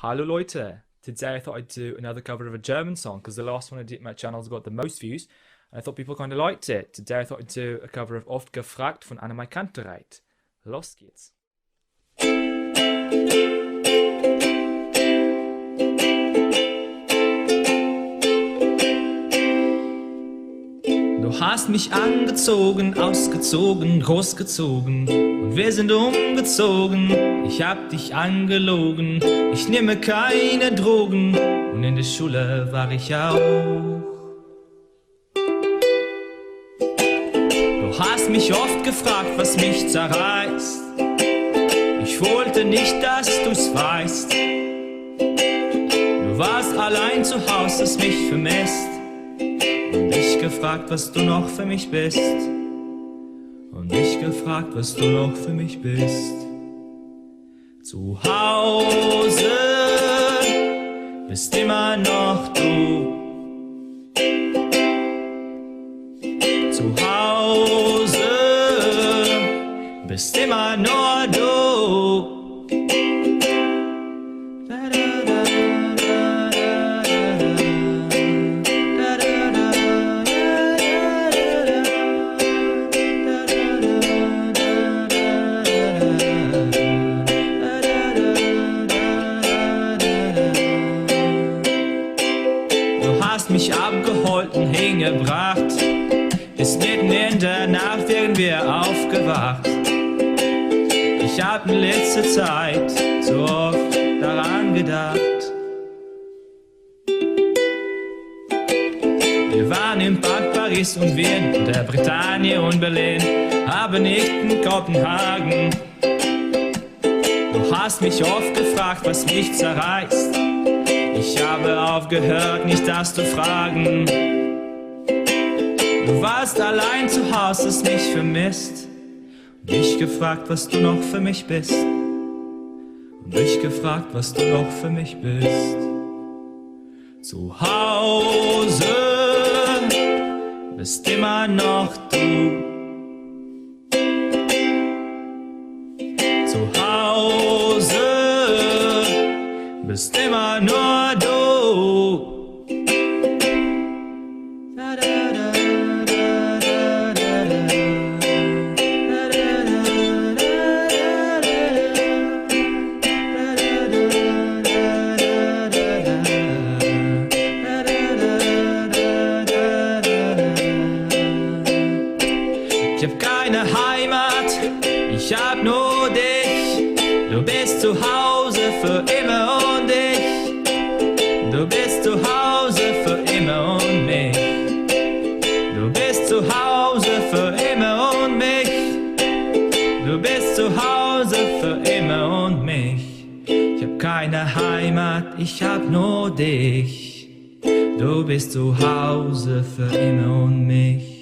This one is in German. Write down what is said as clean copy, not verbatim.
Hello Leute! Today I thought I'd do another cover of a German song because the last one I did on my channel's got the most views and I thought people kind of liked it. Today I thought I'd do a cover of Oft gefragt von Annemai Kantereit. Los geht's! Du hast mich angezogen, ausgezogen, großgezogen und wir sind umgezogen. Ich hab dich angelogen, ich nehme keine Drogen und in der Schule war ich auch. Du hast mich oft gefragt, was mich zerreißt. Ich wollte nicht, dass du's weißt. Du warst allein zu Haus, hast mich vermisst. Und ich gefragt, was du noch für mich bist. Und ich gefragt, was du noch für mich bist. Zu Hause bist immer noch du. Zu Hause bist immer nur du. Mich abgeholt und hingebracht, bis mitten in der Nacht wären wir aufgewacht. Ich hab in letzter Zeit so oft daran gedacht. Wir waren im Park Paris und Wien, in der Bretagne und Berlin, aber nicht in Kopenhagen. Du hast mich oft gefragt, was mich zerreißt. Ich habe aufgehört, nicht das zu fragen. Du warst allein zu Hause, hast mich vermisst. Und ich gefragt, was du noch für mich bist. Und ich gefragt, was du noch für mich bist. Zu Hause bist immer noch du. Zu Hause bist immer nur du. Ich hab keine Heimat, ich hab nur dich. Du bist zu Hause für immer und ich. Du bist zu Hause für immer und mich. Du bist zu Hause für immer und mich. Du bist zu Hause für immer und mich. Ich hab keine Heimat, ich hab nur dich. Du bist zu Hause für immer und mich.